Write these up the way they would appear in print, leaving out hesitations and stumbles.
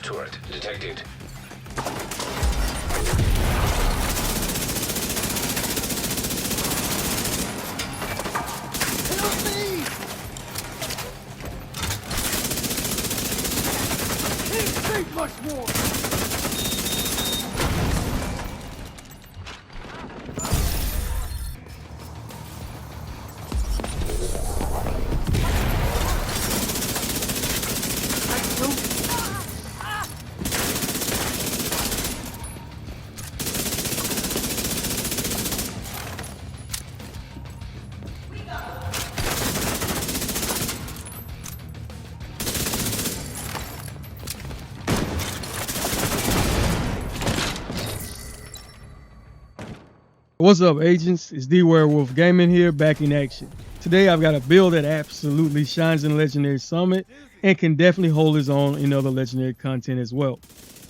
Turret detected. Help me! Can't take much more! What's up, agents? It's D Werewolf Gaming here, back in action. Today I've got a build that absolutely shines in Legendary Summit and can definitely hold its own in other Legendary content as well.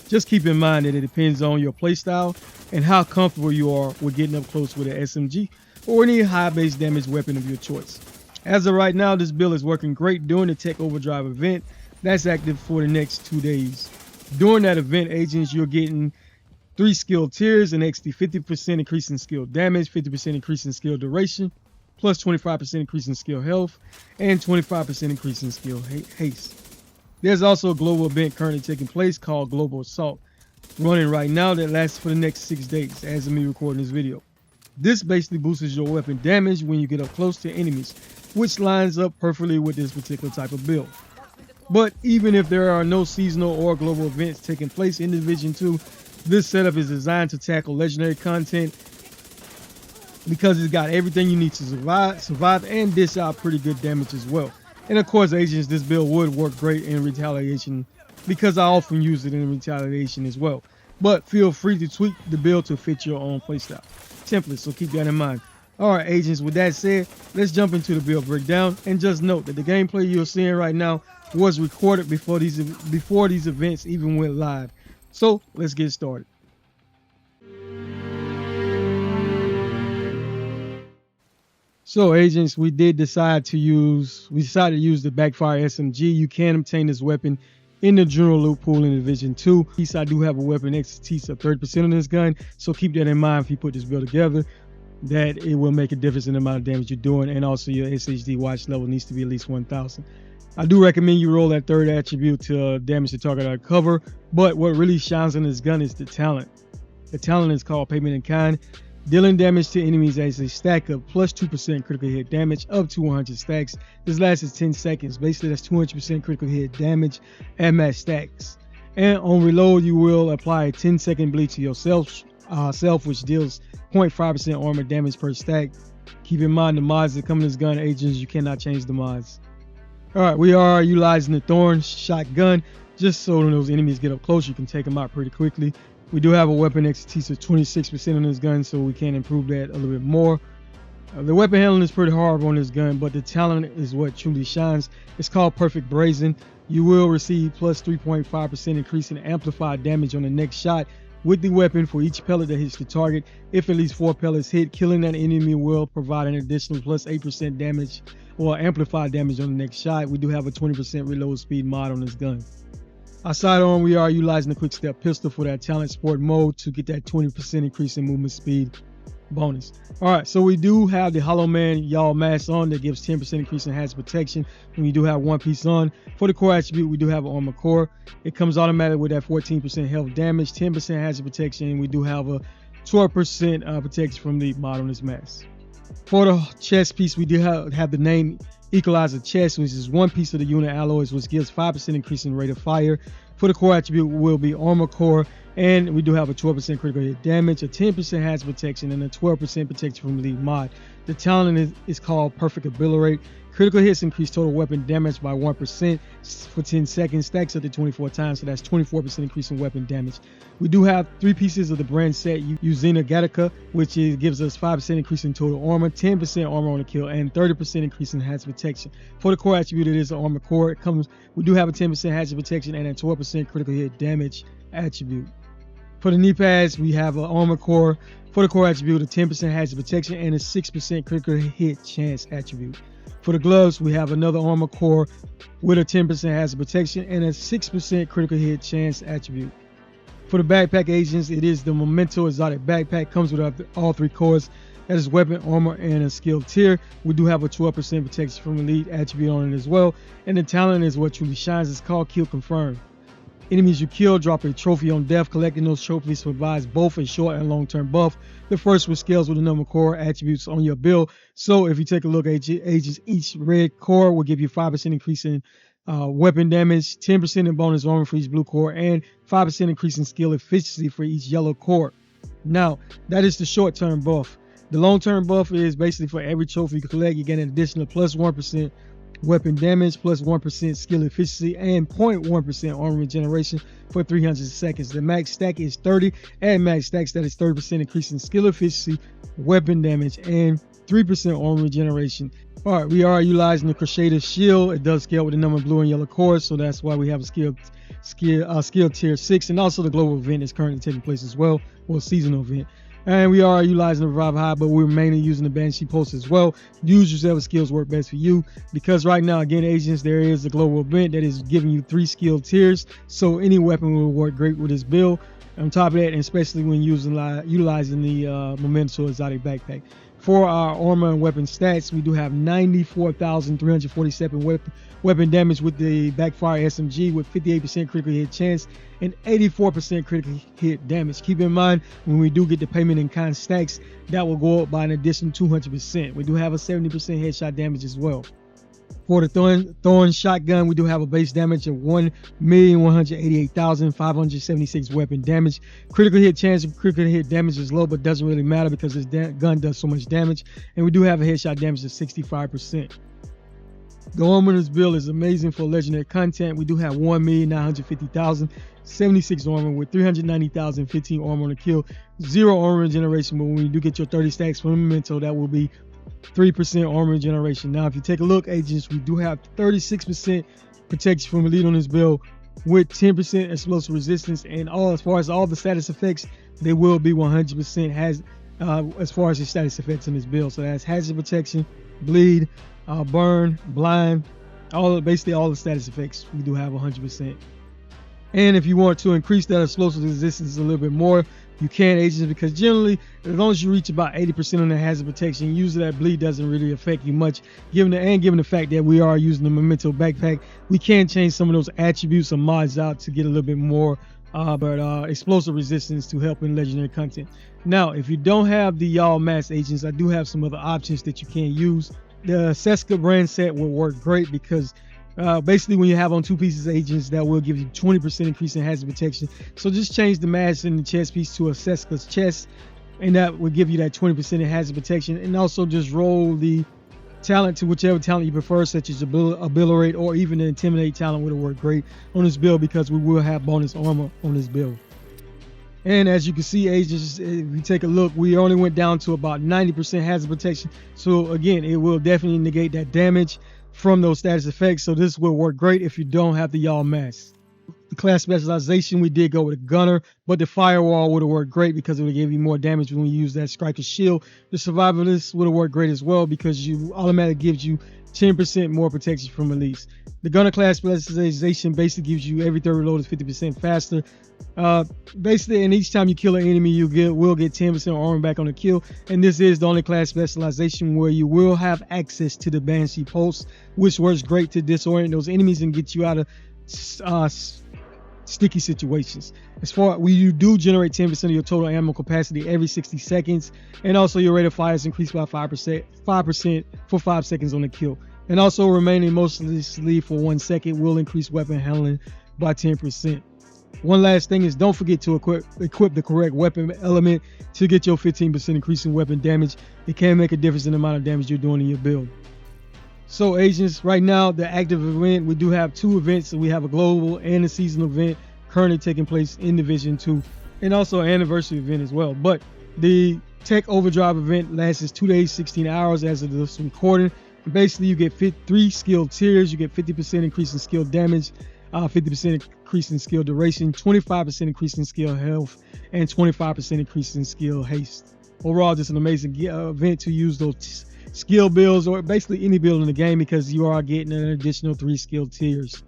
Just keep in mind that it depends on your playstyle and how comfortable you are with getting up close with an SMG or any high base damage weapon of your choice. As of right now, this build is working great during the Tech Overdrive event that's active for the next 2 days. During that event, agents, you're getting 3 skill tiers, an XD 50% increase in skill damage, 50% increase in skill duration, plus 25% increase in skill health, and 25% increase in skill haste. There's also a global event currently taking place called Global Assault, running right now that lasts for the next 6 days as of me recording this video. This basically boosts your weapon damage when you get up close to enemies, which lines up perfectly with this particular type of build. But even if there are no seasonal or global events taking place in Division 2, this setup is designed to tackle legendary content because it's got everything you need to survive and dish out pretty good damage as well. And of course, agents, this build would work great in retaliation because I often use it in retaliation as well. But feel free to tweak the build to fit your own playstyle template, so keep that in mind. Alright, agents, with that said, let's jump into the build breakdown, and just note that the gameplay you're seeing right now was recorded before these events even went live. So let's get started. So agents, we decided to use the Backfire SMG. You can obtain this weapon in the general loot pool in Division 2. I do have a weapon expertise of 30% on this gun, so keep that in mind if you put this build together, that it will make a difference in the amount of damage you're doing, and also your SHD watch level needs to be at least 1000. I do recommend you roll that third attribute to damage the target out of cover, but what really shines on this gun is the talent. The talent is called Payment in Kind, dealing damage to enemies as a stack of plus 2% critical hit damage up to 100 stacks. This lasts 10 seconds. Basically, that's 200% critical hit damage at max stacks. And on reload, you will apply a 10-second bleed to yourself, which deals 0.5% armor damage per stack. Keep in mind the mods that come in this gun, agents, you cannot change the mods. Alright, we are utilizing the Thorn shotgun just so when those enemies get up close, you can take them out pretty quickly. We do have a weapon expertise of 26% on this gun, so we can improve that a little bit more. The weapon handling is pretty hard on this gun, but the talent is what truly shines. It's called Perfect Brazen. You will receive plus 3.5% increase in amplified damage on the next shot with the weapon for each pellet that hits the target. If at least 4 pellets hit, killing that enemy will provide an additional plus 8% damage or amplified damage on the next shot. We do have a 20% reload speed mod on this gun. Our sidearm, we are utilizing the quick step pistol for that talent sport mode to get that 20% increase in movement speed bonus. Alright, so we do have the Hollow Man Y'all mask on that gives 10% increase in hazard protection, and we do have one piece on. For the core attribute, we do have an armor core. It comes automatic with that 14% health damage, 10% hazard protection, and we do have a 12% protection from the mod on this mask. For the chest piece, we do have the name Equalizer chest, which is one piece of the unit alloys, which gives 5% increase in rate of fire. For the core attribute will be armor core, and we do have a 12% critical hit damage, a 10% hazard protection, and a 12% protection from lead mod. The talent is called Perfect Ability, Critical hits increase total weapon damage by 1% for 10 seconds, stacks up to 24 times, so that's 24% increase in weapon damage. We do have 3 pieces of the brand set. Uzina Gattaca, which gives us 5% increase in total armor, 10% armor on the kill, and 30% increase in hazard protection. For the core attribute, it is an armor core. We do have a 10% hazard protection and a 12% critical hit damage attribute. For the knee pads, we have an armor core. For the core attribute, a 10% hazard protection and a 6% critical hit chance attribute. For the gloves, we have another armor core with a 10% hazard protection and a 6% critical hit chance attribute. For the backpack agents, it is the Memento Exotic Backpack. Comes with all 3 cores. That is weapon, armor, and a skill tier. We do have a 12% protection from elite attribute on it as well. And the talent is what truly shines. It's called Kill Confirmed. Enemies you kill drop a trophy on death. Collecting those trophies provides both a short and long-term buff. The first which scales with the number of core attributes on your build. So if you take a look at agents, each red core will give you 5% increase in weapon damage, 10% in bonus armor for each blue core, and 5% increase in skill efficiency for each yellow core. Now, that is the short-term buff. The long-term buff is basically for every trophy you collect, you get an additional plus 1% weapon damage, plus 1% skill efficiency, and 0.1% armor regeneration for 300 seconds. The max stack is 30, and max stacks that is 30% increase in skill efficiency, weapon damage, and 3% armor regeneration. All right, we are utilizing the Crusader Shield. It does scale with the number of blue and yellow cores, so that's why we have a skill tier 6, and also the global event is currently taking place as well, or seasonal event. And we are utilizing the Revive High, but we're mainly using the Banshee Pulse as well. Use whichever skills work best for you, because right now, again, agents, there is a global event that is giving you 3 skill tiers, so any weapon will work great with this build. On top of that, and especially when utilizing the Memento Exotic Backpack. For our armor and weapon stats, we do have 94,347 weapon damage with the Backfire SMG with 58% critical hit chance and 84% critical hit damage. Keep in mind, when we do get the payment in kind stacks, that will go up by an additional 200%. We do have a 70% headshot damage as well. For the Thorn shotgun, we do have a base damage of 1,188,576 weapon damage. Critical hit chance of critical hit damage is low, but doesn't really matter because this gun does so much damage. And we do have a headshot damage of 65%. The armor in this build is amazing for legendary content. We do have 1,950,076 armor with 390,015 armor on the kill. 0 armor regeneration, but when you do get your 30 stacks from Memento, that will be 3% armor regeneration. Now, if you take a look, agents, we do have 36% protection from elite on this build with 10% explosive resistance, and as far as all the status effects, they will be 100% as far as the status effects in this build. So that's hazard protection, bleed, burn, blind, basically all the status effects we do have 100%. And if you want to increase that explosive resistance a little bit more, you can, agents, because generally, as long as you reach about 80% on the hazard protection, usually that bleed doesn't really affect you much. Given the fact that we are using the Memento backpack, we can change some of those attributes or mods out to get a little bit more explosive resistance to help in legendary content. Now, if you don't have the Y'all Mass agents, I do have some other options that you can use. The Seska brand set will work great because basically when you have on 2 pieces of agents, that will give you 20% increase in hazard protection. So just change the mask in the chest piece to a Seska's chest, and that will give you that 20% in hazard protection. And also just roll the talent to whichever talent you prefer, such as Obliterate or even the Intimidate talent would work great on this build because we will have bonus armor on this build. And as you can see, agents, if you take a look, we only went down to about 90% hazard protection. So again, it will definitely negate that damage from those status effects. So this will work great if you don't have the Y'all Mask. The class specialization, we did go with a gunner, but the firewall would have worked great because it would give you more damage when you use that striker shield. The survivalist would have worked great as well because you automatically gives you 10% more protection from release. The gunner class specialization basically gives you every third reload is 50% faster. Basically, and each time you kill an enemy, you will get 10% armor back on the kill. And this is the only class specialization where you will have access to the Banshee Pulse, which works great to disorient those enemies and get you out of sticky situations. As far you do generate 10% of your total ammo capacity every 60 seconds, and also your rate of fire is increased by 5% for 5 seconds on the kill. And also remaining mostly for 1 second will increase weapon handling by 10%. One last thing is don't forget to equip the correct weapon element to get your 15% increase in weapon damage. It can make a difference in the amount of damage you're doing in your build. So agents, right now the active event, we do have 2 events. So we have a global and a seasonal event currently taking place in Division 2, and also an anniversary event as well. But the Tech Overdrive event lasts 2 days, 16 hours as of this recording. Basically, you get 3 skill tiers. You get 50% increase in skill damage, 50% increase in skill duration, 25% increase in skill health, and 25% increase in skill haste. Overall, just an amazing event to use those skill builds, or basically any build in the game, because you are getting an additional 3 skill tiers.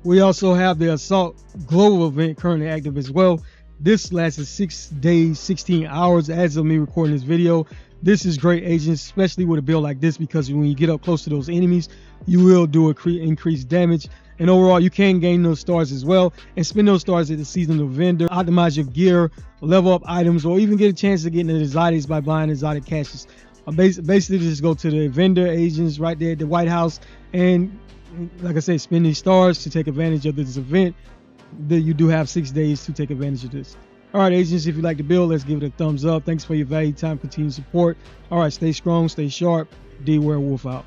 We also have the Assault Global event currently active as well. This lasts 6 days, 16 hours as of me recording this video. This is great, agents, especially with a build like this, because when you get up close to those enemies, you will do increased damage. And overall, you can gain those stars as well and spend those stars at the seasonal vendor, optimize your gear, level up items, or even get a chance to get into the exotics by buying exotic caches. Basically, just go to the vendor agents right there at the White House, and like I said, spend these stars to take advantage of this event. That you do have 6 days to take advantage of this. All right, agents, if you like the build, let's give it a thumbs up. Thanks for your valued time, continued support. All right, stay strong, stay sharp. D Werewolf out.